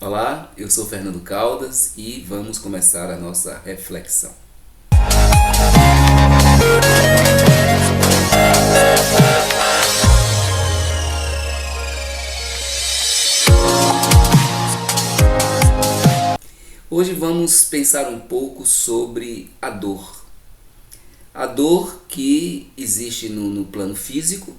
Olá, eu sou Fernando Caldas e vamos começar a nossa reflexão. Hoje vamos pensar um pouco sobre a dor. A dor que existe no plano físico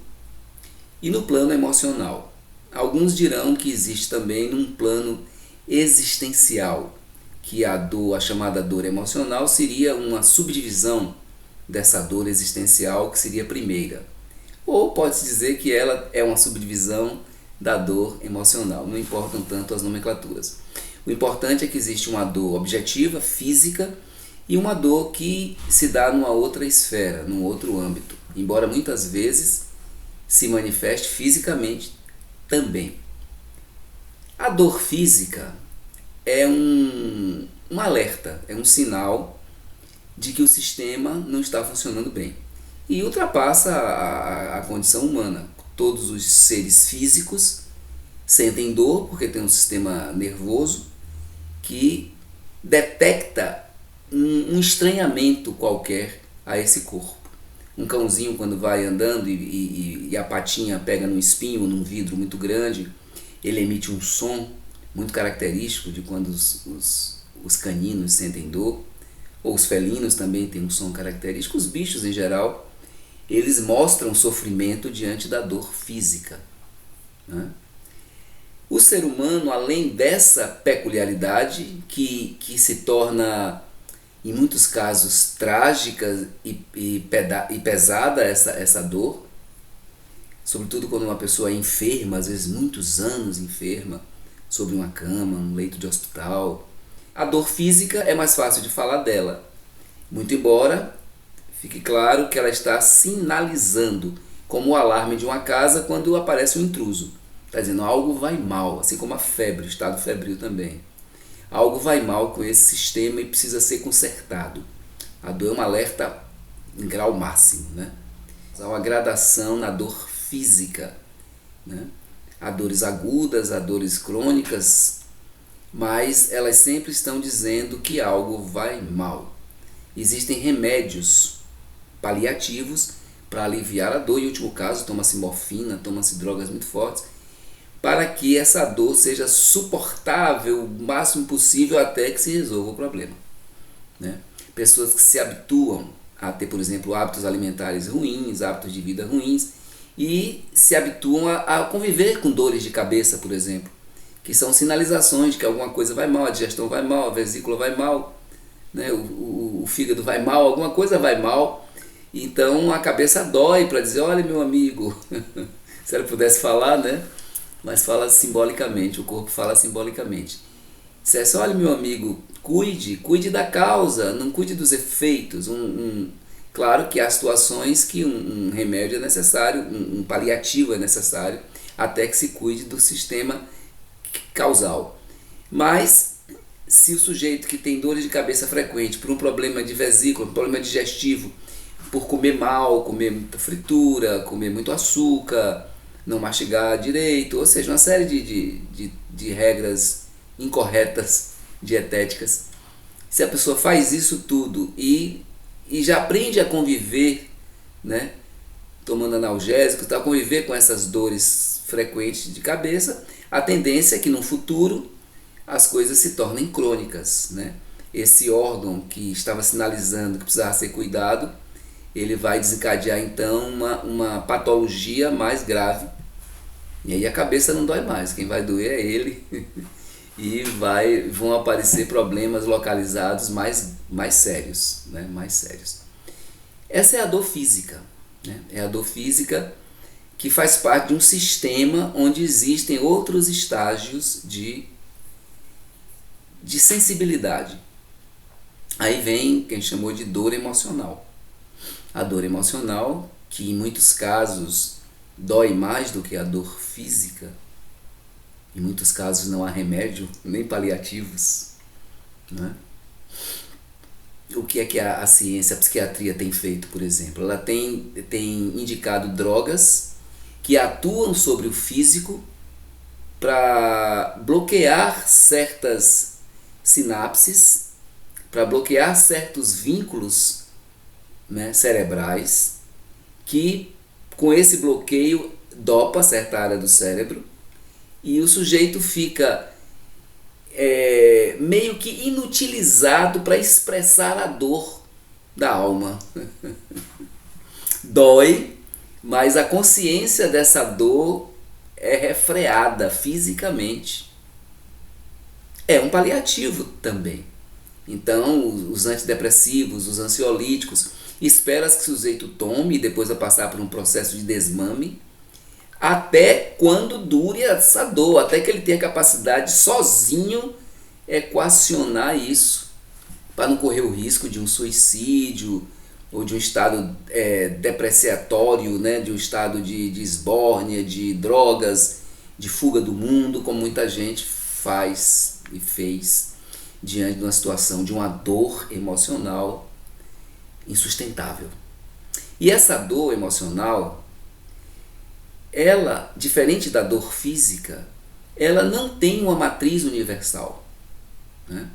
e no plano emocional. Alguns dirão que existe também num plano existencial, que a chamada dor emocional seria uma subdivisão dessa dor existencial que seria a primeira. Ou pode-se dizer que ela é uma subdivisão da dor emocional, não importam tanto as nomenclaturas. O importante é que existe uma dor objetiva, física, e uma dor que se dá numa outra esfera, num outro âmbito, embora muitas vezes se manifeste fisicamente também. A dor física é um alerta, é um sinal de que o sistema não está funcionando bem e ultrapassa a condição humana. Todos os seres físicos sentem dor porque tem um sistema nervoso que detecta um estranhamento qualquer a esse corpo. Um cãozinho, quando vai andando e a patinha pega num espinho ou num vidro muito grande, ele emite um som muito característico de quando os caninos sentem dor, ou os felinos também têm um som característico. Os bichos em geral, eles mostram sofrimento diante da dor física, né? O ser humano, além dessa peculiaridade que se torna em muitos casos trágica e pesada essa dor, sobretudo quando uma pessoa é enferma, às vezes muitos anos enferma, sobre uma cama, um leito de hospital. A dor física é mais fácil de falar dela, muito embora fique claro que ela está sinalizando, como o alarme de uma casa quando aparece um intruso. Está dizendo algo vai mal, assim como a febre, o estado febril também. Algo vai mal com esse sistema e precisa ser consertado. A dor é um alerta em grau máximo, né? Há uma gradação na dor física, né? Há dores agudas, há dores crônicas, mas elas sempre estão dizendo que algo vai mal. Existem remédios paliativos para aliviar a dor. Em último caso, toma-se morfina, toma-se drogas muito fortes, para que essa dor seja suportável o máximo possível até que se resolva o problema, né? Pessoas que se habituam a ter, por exemplo, hábitos alimentares ruins, hábitos de vida ruins, e se habituam a conviver com dores de cabeça, por exemplo, que são sinalizações de que alguma coisa vai mal, a digestão vai mal, a vesícula vai mal, né? O fígado vai mal, alguma coisa vai mal, então a cabeça dói para dizer, olha meu amigo, se ela pudesse falar, né? Mas fala simbolicamente, o corpo fala simbolicamente. Dissesse, olha meu amigo, cuide da causa, não cuide dos efeitos. Claro que há situações que um remédio é necessário, um paliativo é necessário, até que se cuide do sistema causal. Mas se o sujeito que tem dores de cabeça frequente por um problema de vesícula, um problema digestivo, por comer mal, comer muita fritura, comer muito açúcar, não mastigar direito, ou seja, uma série de regras incorretas dietéticas. Se a pessoa faz isso tudo e já aprende a conviver, né, tomando analgésicos, a conviver com essas dores frequentes de cabeça, a tendência é que no futuro as coisas se tornem crônicas, né? Esse órgão que estava sinalizando que precisava ser cuidado, ele vai desencadear então uma patologia mais grave, e aí a cabeça não dói mais, quem vai doer é ele e vão aparecer problemas localizados mais sérios, né? Mais sérios. Essa é a dor física, né? É a dor física que faz parte de um sistema onde existem outros estágios de sensibilidade. Aí vem quem chamou de dor emocional. A dor emocional, que em muitos casos dói mais do que a dor física, em muitos casos não há remédio, nem paliativos, né? O que é que a ciência, a psiquiatria tem feito, por exemplo? Ela tem indicado drogas que atuam sobre o físico para bloquear certas sinapses, para bloquear certos vínculos, né, cerebrais, que com esse bloqueio dopa certa área do cérebro e o sujeito fica meio que inutilizado para expressar a dor da alma. Dói, mas a consciência dessa dor é refreada fisicamente. É um paliativo também. Então, os antidepressivos, os ansiolíticos, espera-se que o sujeito tome e depois vai passar por um processo de desmame, até quando dure essa dor, até que ele tenha capacidade sozinho equacionar isso, para não correr o risco de um suicídio ou de um estado depreciatório, né, de um estado de esbórnia, de drogas, de fuga do mundo, como muita gente faz e fez diante de uma situação de uma dor emocional insustentável. E essa dor emocional, ela, diferente da dor física, ela não tem uma matriz universal, né?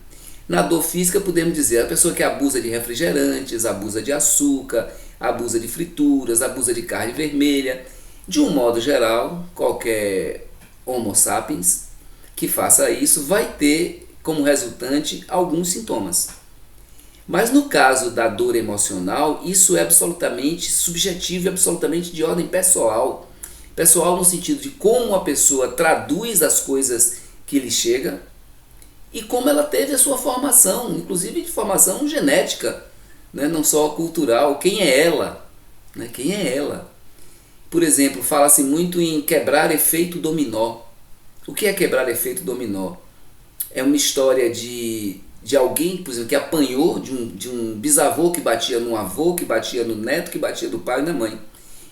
Na dor física podemos dizer a pessoa que abusa de refrigerantes, abusa de açúcar, abusa de frituras, abusa de carne vermelha. De um modo geral, qualquer Homo sapiens que faça isso vai ter como resultante alguns sintomas. Mas no caso da dor emocional, isso é absolutamente subjetivo e absolutamente de ordem pessoal. Pessoal no sentido de como a pessoa traduz as coisas que lhe chegam e como ela teve a sua formação, inclusive de formação genética, né? Não só cultural. Quem é ela? Né? Quem é ela? Por exemplo, fala-se muito em quebrar efeito dominó. O que é quebrar efeito dominó? É uma história de alguém, por exemplo, que apanhou de um bisavô que batia no avô, que batia no neto, que batia do pai e da mãe.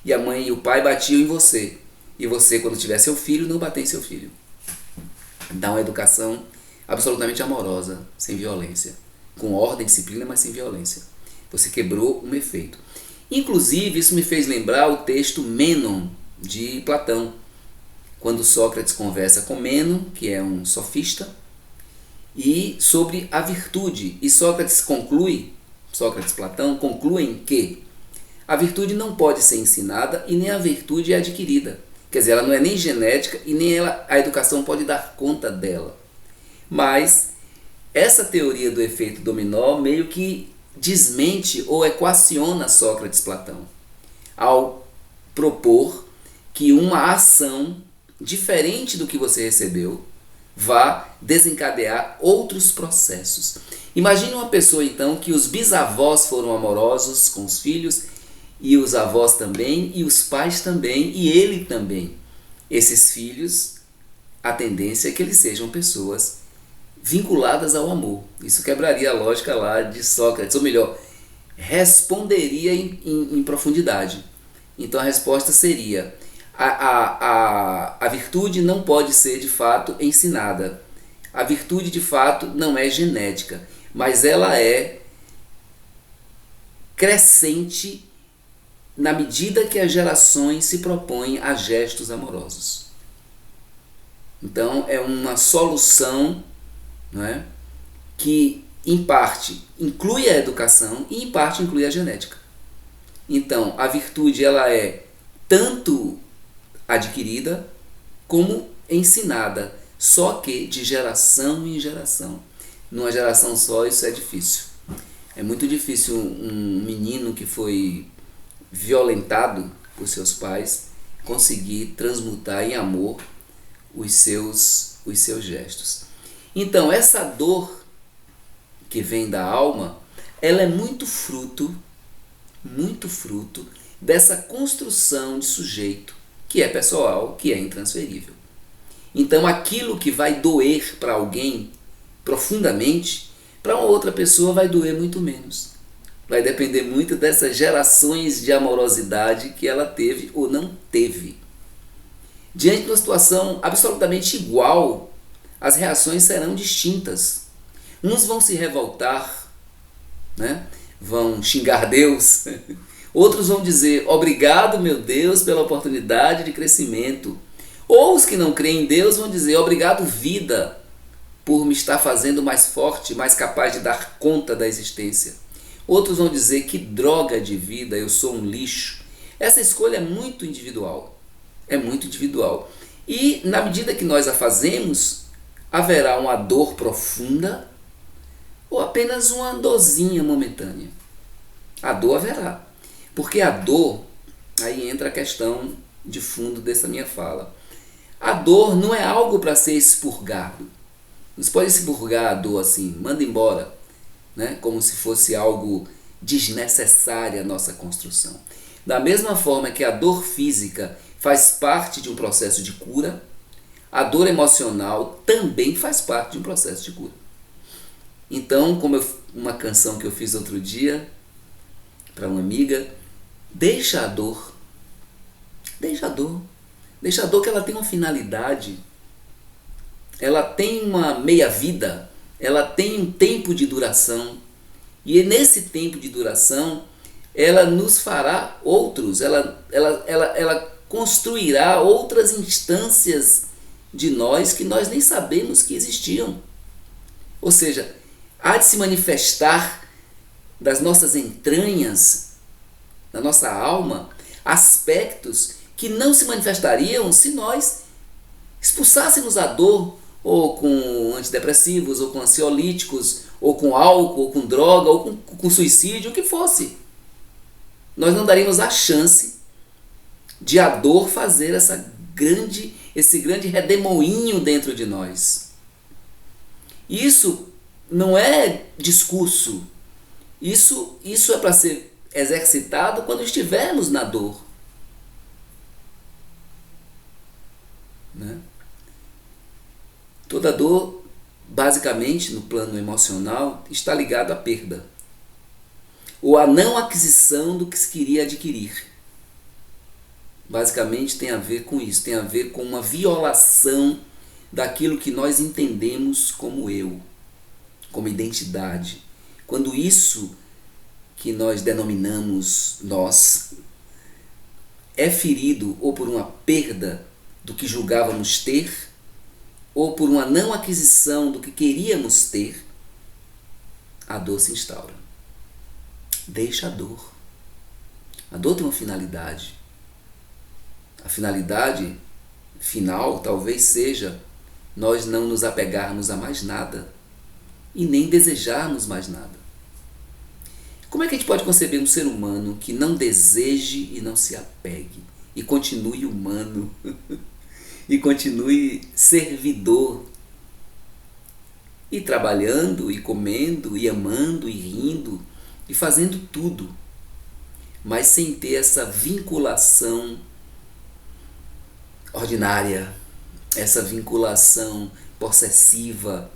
E a mãe e o pai batiam em você. E você, quando tiver seu filho, não bater em seu filho. Dá uma educação absolutamente amorosa, sem violência. Com ordem, disciplina, mas sem violência. Você quebrou um efeito. Inclusive, isso me fez lembrar o texto Mênon, de Platão. Quando Sócrates conversa com Mênon, que é um sofista, e sobre a virtude. E Platão concluem que a virtude não pode ser ensinada e nem a virtude é adquirida. Quer dizer, ela não é nem genética e nem a educação pode dar conta dela. Mas essa teoria do efeito dominó meio que desmente ou equaciona Sócrates e Platão ao propor que uma ação diferente do que você recebeu vá desencadear outros processos. Imagine uma pessoa então que os bisavós foram amorosos com os filhos e os avós também e os pais também e ele também. Esses filhos, a tendência é que eles sejam pessoas vinculadas ao amor. Isso quebraria a lógica lá de Sócrates, ou melhor, responderia em profundidade. Então a resposta seria: a virtude não pode ser de fato ensinada. A virtude de fato não é genética, mas ela é crescente na medida que as gerações se propõem a gestos amorosos. Então é uma solução, não é, que em parte inclui a educação e em parte inclui a genética. Então a virtude ela é tanto adquirida como ensinada, só que de geração em geração. Numa geração só isso é difícil. É muito difícil um menino que foi violentado por seus pais conseguir transmutar em amor os seus gestos. Então essa dor que vem da alma, ela é muito fruto dessa construção de sujeito que é pessoal, que é intransferível. Então aquilo que vai doer para alguém profundamente, para uma outra pessoa vai doer muito menos. Vai depender muito dessas gerações de amorosidade que ela teve ou não teve. Diante de uma situação absolutamente igual, as reações serão distintas. Uns vão se revoltar, né? Vão xingar Deus. Outros vão dizer: obrigado, meu Deus, pela oportunidade de crescimento. Ou os que não creem em Deus vão dizer: obrigado, vida, por me estar fazendo mais forte, mais capaz de dar conta da existência. Outros vão dizer: que droga de vida, eu sou um lixo. Essa escolha é muito individual. É muito individual. E na medida que nós a fazemos, haverá uma dor profunda ou apenas uma dorzinha momentânea. A dor haverá. Porque a dor, aí entra a questão de fundo dessa minha fala. A dor não é algo para ser expurgado. Não se pode expurgar a dor assim, manda embora, né? Como se fosse algo desnecessário à nossa construção. Da mesma forma que a dor física faz parte de um processo de cura, a dor emocional também faz parte de um processo de cura. Então, uma canção que eu fiz outro dia para uma amiga, deixa a dor. Deixa a dor. Deixa a dor, que ela tem uma finalidade. Ela tem uma meia-vida. Ela tem um tempo de duração. E nesse tempo de duração, ela nos fará outros. Ela construirá outras instâncias de nós que nós nem sabemos que existiam. Ou seja, há de se manifestar das nossas entranhas, da nossa alma, aspectos que não se manifestariam se nós expulsássemos a dor, ou com antidepressivos, ou com ansiolíticos, ou com álcool, ou com droga, ou com suicídio, o que fosse. Nós não daríamos a chance de a dor fazer esse grande redemoinho dentro de nós. Isso não é discurso. Isso é para ser exercitado quando estivermos na dor. Né? Toda dor, basicamente, no plano emocional, está ligada à perda. Ou à não aquisição do que se queria adquirir. Basicamente tem a ver com isso, tem a ver com uma violação daquilo que nós entendemos como eu, como identidade. Quando isso que nós denominamos nós é ferido ou por uma perda do que julgávamos ter, ou por uma não aquisição do que queríamos ter, a dor se instaura. Deixa a dor. A dor tem uma finalidade. A finalidade final talvez seja nós não nos apegarmos a mais nada e nem desejarmos mais nada. Como é que a gente pode conceber um ser humano que não deseje e não se apegue e continue humano e continue servidor e trabalhando e comendo e amando e rindo e fazendo tudo, mas sem ter essa vinculação ordinária, essa vinculação possessiva,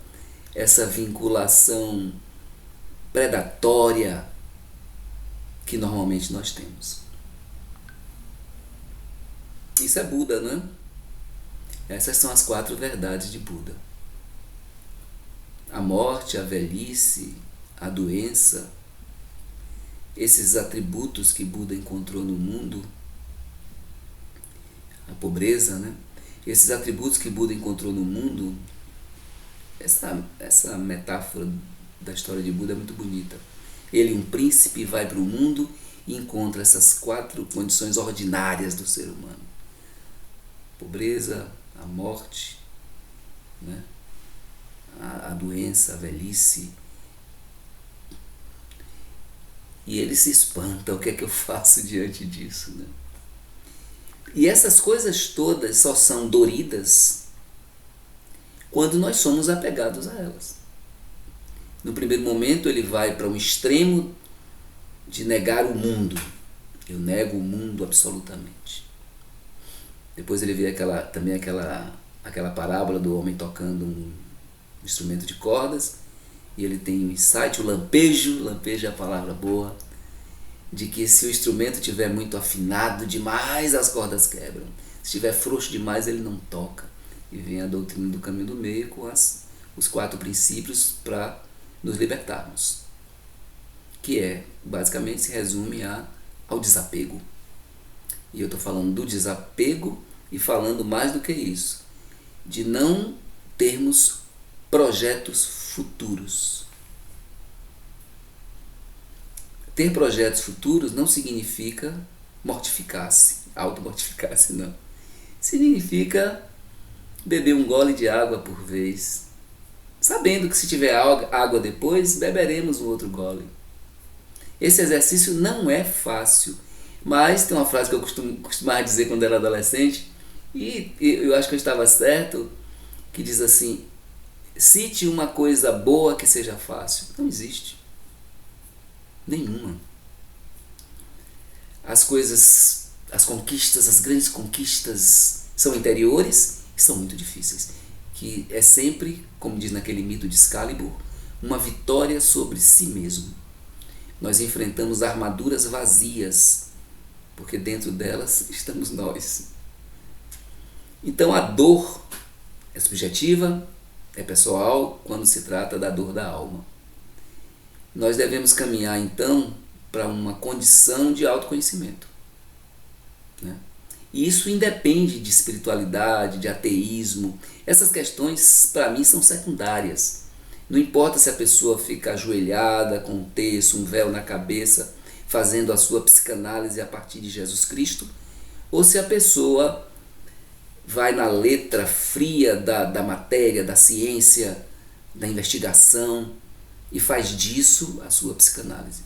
essa vinculação predatória que normalmente nós temos? Isso é Buda, não é? Essas são as 4 verdades de Buda. A morte, a velhice, a doença, esses atributos que Buda encontrou no mundo, a pobreza, né? Esses atributos que Buda encontrou no mundo, essa metáfora da história de Buda é muito bonita. Ele, um príncipe, vai para o mundo e encontra essas 4 condições ordinárias do ser humano. Pobreza, a morte, né? A doença, a velhice. E ele se espanta, o que é que eu faço diante disso, né? E essas coisas todas só são doridas quando nós somos apegados a elas. No primeiro momento ele vai para um extremo de negar o mundo. Eu nego o mundo absolutamente. Depois ele vê aquela parábola do homem tocando um instrumento de cordas, e ele tem um insight, o lampejo é a palavra boa, de que se o instrumento estiver muito afinado demais, as cordas quebram. Se estiver frouxo demais, ele não toca. E vem a doutrina do caminho do meio com os 4 princípios para nos libertarmos. Que basicamente se resume ao desapego. E eu estou falando do desapego e falando mais do que isso, de não termos projetos futuros. Ter projetos futuros não significa mortificar-se, auto-mortificar-se, não. Significa beber um gole de água por vez, sabendo que se tiver água depois, beberemos um outro gole. Esse exercício não é fácil, mas tem uma frase que eu costumava dizer quando era adolescente, e eu acho que eu estava certo, que diz assim: cite uma coisa boa que seja fácil. Não existe. Nenhuma. As coisas, as conquistas, as grandes conquistas são interiores e são muito difíceis. Que é sempre, como diz naquele mito de Excalibur, uma vitória sobre si mesmo. Nós enfrentamos armaduras vazias, porque dentro delas estamos nós. Então a dor é subjetiva, é pessoal, quando se trata da dor da alma. Nós devemos caminhar então para uma condição de autoconhecimento, né? E isso independe de espiritualidade, de ateísmo. Essas questões para mim são secundárias. Não importa se a pessoa fica ajoelhada com um terço, um véu na cabeça, fazendo a sua psicanálise a partir de Jesus Cristo, ou se a pessoa vai na letra fria da matéria, da ciência, da investigação, e faz disso a sua psicanálise.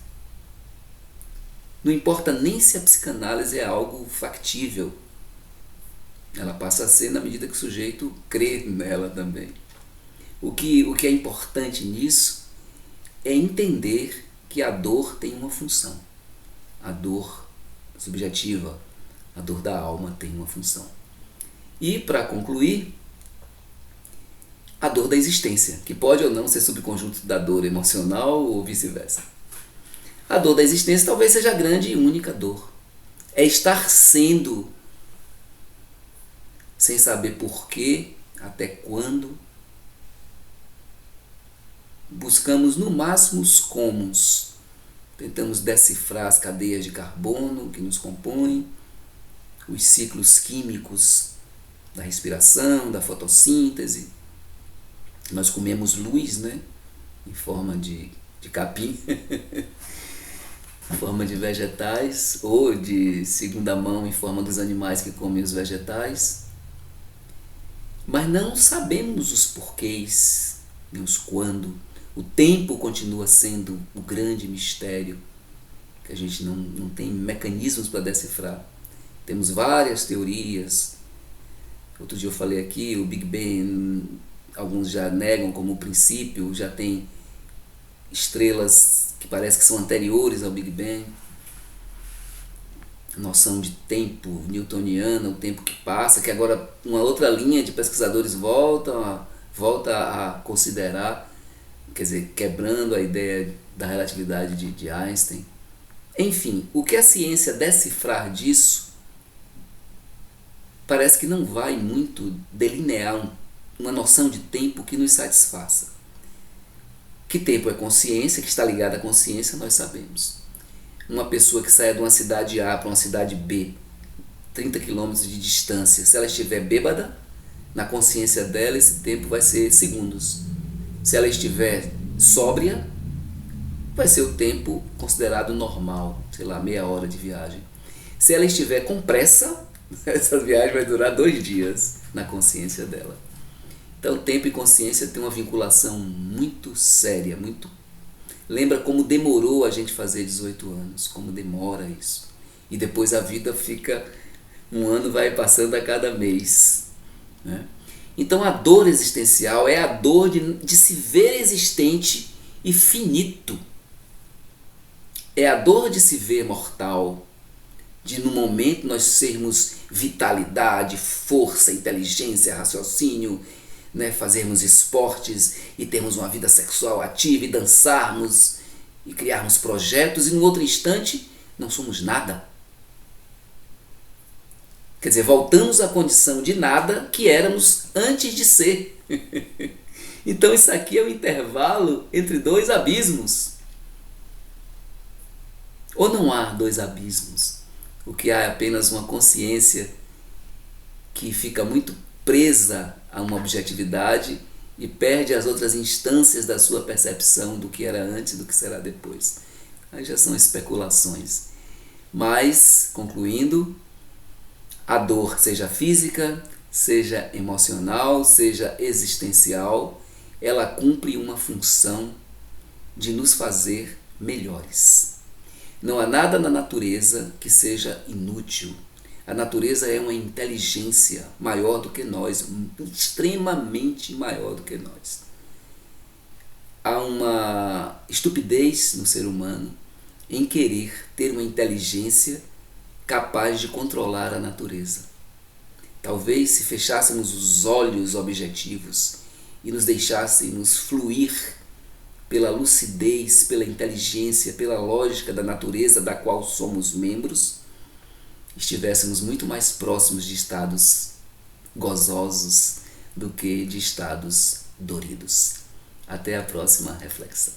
Não importa nem se a psicanálise é algo factível. Ela passa a ser na medida que o sujeito crê nela também. O que é importante nisso é entender que a dor tem uma função. A dor subjetiva, a dor da alma tem uma função. E, para concluir, a dor da existência, que pode ou não ser subconjunto da dor emocional ou vice-versa. A dor da existência talvez seja a grande e única dor. É estar sendo, sem saber porquê, até quando. Buscamos no máximo os comos. Tentamos decifrar as cadeias de carbono que nos compõem, os ciclos químicos da respiração, da fotossíntese. Nós comemos luz, né? Em forma de capim, em forma de vegetais, ou de segunda mão em forma dos animais que comem os vegetais. Mas não sabemos os porquês, nem os quando. O tempo continua sendo o grande mistério, que a gente não tem mecanismos para decifrar. Temos várias teorias. Outro dia eu falei aqui, o Big Bang, alguns já negam como princípio, já tem estrelas que parece que são anteriores ao Big Bang. A noção de tempo newtoniana, o tempo que passa, que agora uma outra linha de pesquisadores volta a considerar, quer dizer, quebrando a ideia da relatividade de Einstein. Enfim, o que a ciência decifrar disso parece que não vai muito delinear uma noção de tempo que nos satisfaça. Que tempo é consciência, que está ligada à consciência, nós sabemos. Uma pessoa que saia de uma cidade A para uma cidade B, 30 quilômetros de distância, se ela estiver bêbada, na consciência dela esse tempo vai ser segundos. Se ela estiver sóbria, vai ser o tempo considerado normal, sei lá, meia hora de viagem. Se ela estiver com pressa, essa viagem vai durar 2 dias na consciência dela. Então, tempo e consciência têm uma vinculação muito séria, muito... Lembra como demorou a gente fazer 18 anos, como demora isso. E depois a vida fica... Um ano vai passando a cada mês, né? Então, a dor existencial é a dor de se ver existente e finito. É a dor de se ver mortal, de no momento nós sermos vitalidade, força, inteligência, raciocínio, né, fazermos esportes e termos uma vida sexual ativa e dançarmos e criarmos projetos, e no outro instante não somos nada. Quer dizer, voltamos à condição de nada que éramos antes de ser. Então isso aqui é o intervalo entre 2 abismos. Ou não há 2 abismos? O que há é apenas uma consciência que fica muito presa a uma objetividade e perde as outras instâncias da sua percepção do que era antes e do que será depois. Aí já são especulações. Mas, concluindo, a dor, seja física, seja emocional, seja existencial, ela cumpre uma função de nos fazer melhores. Não há nada na natureza que seja inútil. A natureza é uma inteligência maior do que nós, extremamente maior do que nós. Há uma estupidez no ser humano em querer ter uma inteligência capaz de controlar a natureza. Talvez se fechássemos os olhos objetivos e nos deixássemos fluir pela lucidez, pela inteligência, pela lógica da natureza da qual somos membros, estivéssemos muito mais próximos de estados gozosos do que de estados doridos. Até a próxima reflexão.